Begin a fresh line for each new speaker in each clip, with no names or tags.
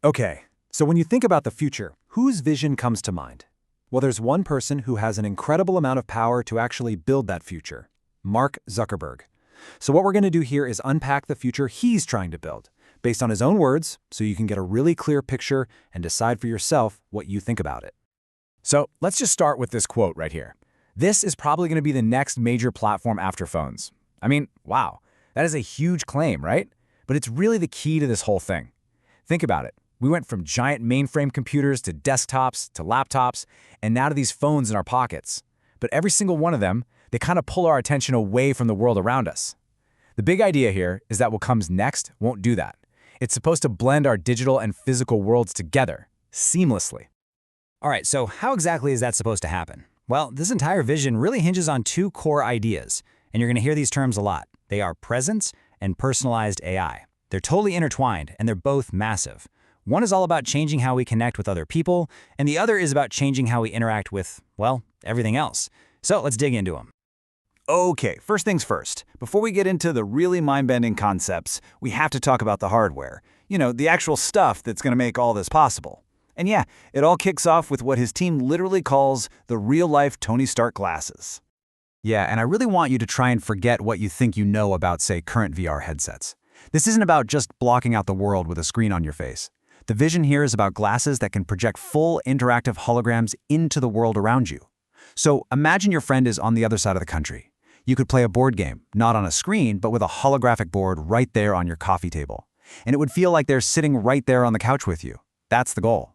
Okay, so when you think about the future, whose vision comes to mind? Well, there's one person who has an incredible amount of power to actually build that future: Mark Zuckerberg. So what we're going to do here is unpack the future he's trying to build, based on his own words, so you can get a really clear picture and decide for yourself what you think about it.
So let's just start with this quote right here. This is probably going to be the next major platform after phones. I mean, wow, that is a huge claim, right? But it's really the key to this whole thing. Think about it. We went from giant mainframe computers to desktops to laptops, and now to these phones in our pockets. But every single one of them, they kind of pull our attention away from the world around us. The big idea here is that what comes next won't do that. It's supposed to blend our digital and physical worlds together, seamlessly.
All right, so how exactly is that supposed to happen? Well, this entire vision really hinges on two core ideas, and you're going to hear these terms a lot. They are presence and personalized AI. They're totally intertwined, and they're both massive. One is all about changing how we connect with other people, and the other is about changing how we interact with, well, everything else. So let's dig into them.
Okay, first things first. Before we get into the really mind-bending concepts, we have to talk about the hardware. The actual stuff that's going to make all this possible. And yeah, it all kicks off with what his team literally calls the real-life Tony Stark glasses.
Yeah, and I really want you to try and forget what you think you know about, say, current VR headsets. This isn't about just blocking out the world with a screen on your face. The vision here is about glasses that can project full interactive holograms into the world around you. So imagine your friend is on the other side of the country. You could play a board game, not on a screen, but with a holographic board right there on your coffee table. And it would feel like they're sitting right there on the couch with you. That's the goal.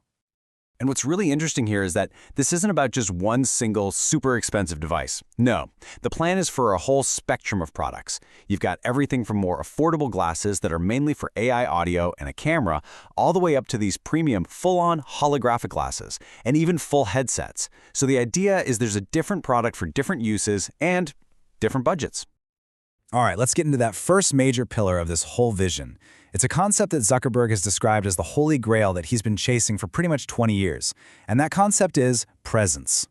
And what's really interesting here is that this isn't about just one single super expensive device. No, the plan is for a whole spectrum of products. You've got everything from more affordable glasses that are mainly for AI audio and a camera, all the way up to these premium full-on holographic glasses, and even full headsets. So the idea is there's a different product for different uses and different budgets.
All right, let's get into that first major pillar of this whole vision. It's a concept that Zuckerberg has described as the holy grail that he's been chasing for pretty much 20 years. And that concept is presence.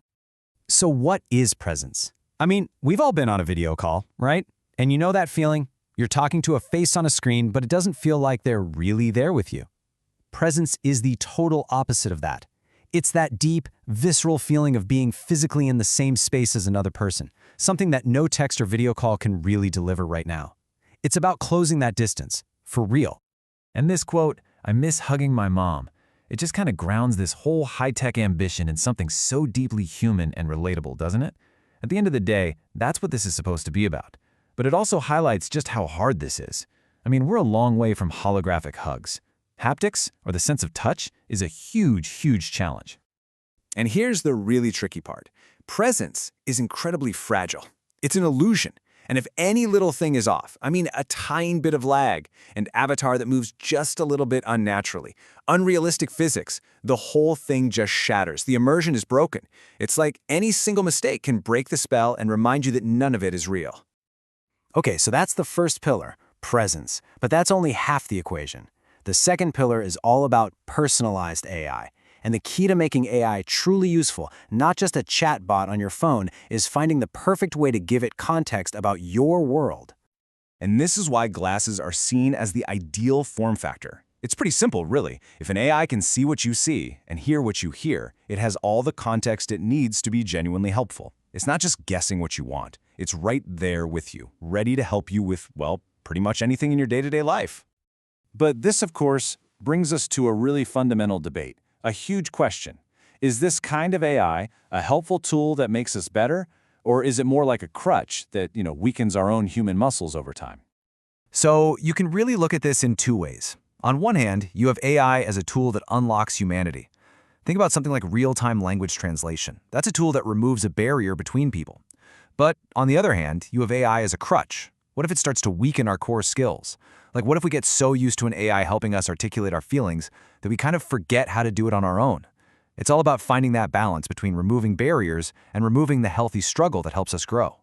So what is presence? I mean, we've all been on a video call, right? And you know that feeling? You're talking to a face on a screen, but it doesn't feel like they're really there with you. Presence is the total opposite of that. It's that deep, visceral feeling of being physically in the same space as another person, something that no text or video call can really deliver right now. It's about closing that distance, for real.
And this quote, "I miss hugging my mom," it just kind of grounds this whole high-tech ambition in something so deeply human and relatable, doesn't it? At the end of the day, that's what this is supposed to be about. But it also highlights just how hard this is. I mean, we're a long way from holographic hugs. Haptics, or the sense of touch, is a huge, huge challenge.
And here's the really tricky part. Presence is incredibly fragile. It's an illusion. And if any little thing is off, I mean a tiny bit of lag, an avatar that moves just a little bit unnaturally, unrealistic physics, the whole thing just shatters. The immersion is broken. It's like any single mistake can break the spell and remind you that none of it is real.
Okay, so that's the first pillar, presence. But that's only half the equation. The second pillar is all about personalized AI. And the key to making AI truly useful, not just a chat bot on your phone, is finding the perfect way to give it context about your world.
And this is why glasses are seen as the ideal form factor. It's pretty simple, really. If an AI can see what you see and hear what you hear, it has all the context it needs to be genuinely helpful. It's not just guessing what you want. It's right there with you, ready to help you with, well, pretty much anything in your day-to-day life. But this, of course, brings us to a really fundamental debate. A huge question. Is this kind of AI a helpful tool that makes us better, or is it more like a crutch that, weakens our own human muscles over time?
So you can really look at this in two ways. On one hand, you have AI as a tool that unlocks humanity. Think about something like real-time language translation. That's a tool that removes a barrier between people. But on the other hand, you have AI as a crutch. What if it starts to weaken our core skills? Like, what if we get so used to an AI helping us articulate our feelings that we kind of forget how to do it on our own? It's all about finding that balance between removing barriers and removing the healthy struggle that helps us grow.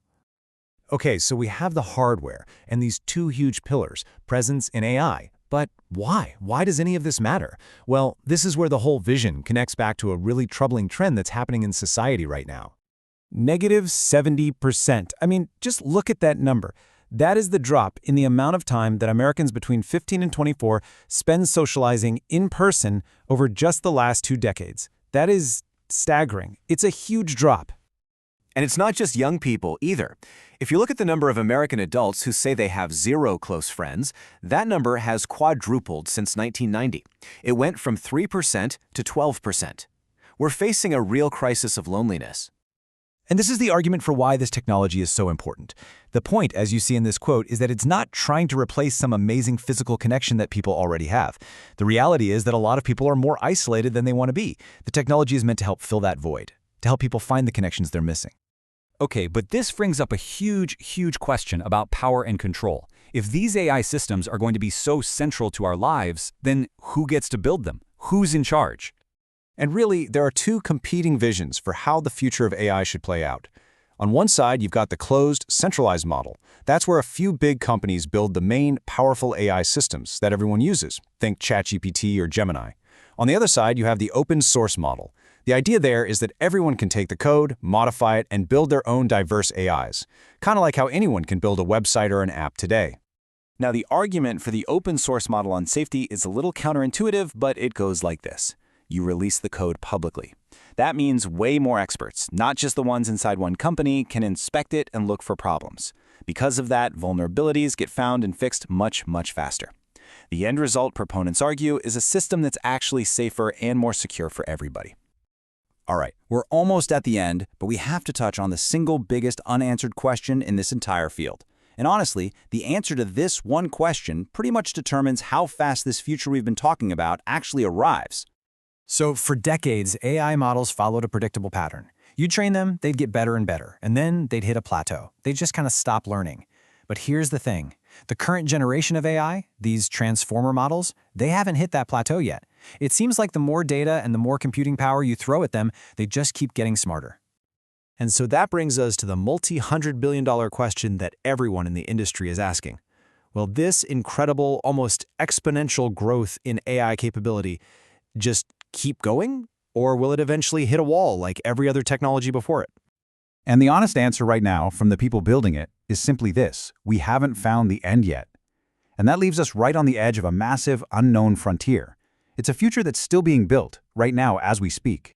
Okay, so we have the hardware and these two huge pillars, presence and AI. But why? Why does any of this matter? Well, this is where the whole vision connects back to a really troubling trend that's happening in society right now. -70%. I mean, just look at that number.
That is the drop in the amount of time that Americans between 15 and 24 spend socializing in person over just the last 2 decades. That is staggering. It's a huge drop.
And it's not just young people either. If you look at the number of American adults who say they have 0 close friends, that number has quadrupled since 1990. It went from 3% to 12%. We're facing a real crisis of loneliness.
And this is the argument for why this technology is so important. The point, as you see in this quote, is that it's not trying to replace some amazing physical connection that people already have. The reality is that a lot of people are more isolated than they want to be. The technology is meant to help fill that void, to help people find the connections they're missing.
Okay, but this brings up a huge question about power and control. If these AI systems are going to be so central to our lives, then who gets to build them? Who's in charge?
And really, there are 2 competing visions for how the future of AI should play out. On one side, you've got the closed, centralized model. That's where a few big companies build the main, powerful AI systems that everyone uses. Think ChatGPT or Gemini. On the other side, you have the open source model. The idea there is that everyone can take the code, modify it, and build their own diverse AIs. Kind of like how anyone can build a website or an app today. Now, the argument for the open source model on safety is a little counterintuitive, but it goes like this. You release the code publicly. That means way more experts, not just the ones inside one company, can inspect it and look for problems. Because of that, vulnerabilities get found and fixed much faster. The end result, proponents argue, is a system that's actually safer and more secure for everybody.
All right, we're almost at the end, but we have to touch on the single biggest unanswered question in this entire field. And honestly, the answer to this one question pretty much determines how fast this future we've been talking about actually arrives.
So for decades, AI models followed a predictable pattern. You train them, they'd get better and better, and then they'd hit a plateau. They'd just kind of stop learning. But here's the thing. The current generation of AI, these transformer models, they haven't hit that plateau yet. It seems like the more data and the more computing power you throw at them, they just keep getting smarter.
And so that brings us to the multi-hundred-billion-dollar question that everyone in the industry is asking. Will this incredible, almost exponential growth in AI capability just keep going, or will it eventually hit a wall like every other technology before it?
And the honest answer right now from the people building it is simply this: we haven't found the end yet. And that leaves us right on the edge of a massive, unknown frontier. It's a future that's still being built right now as we speak.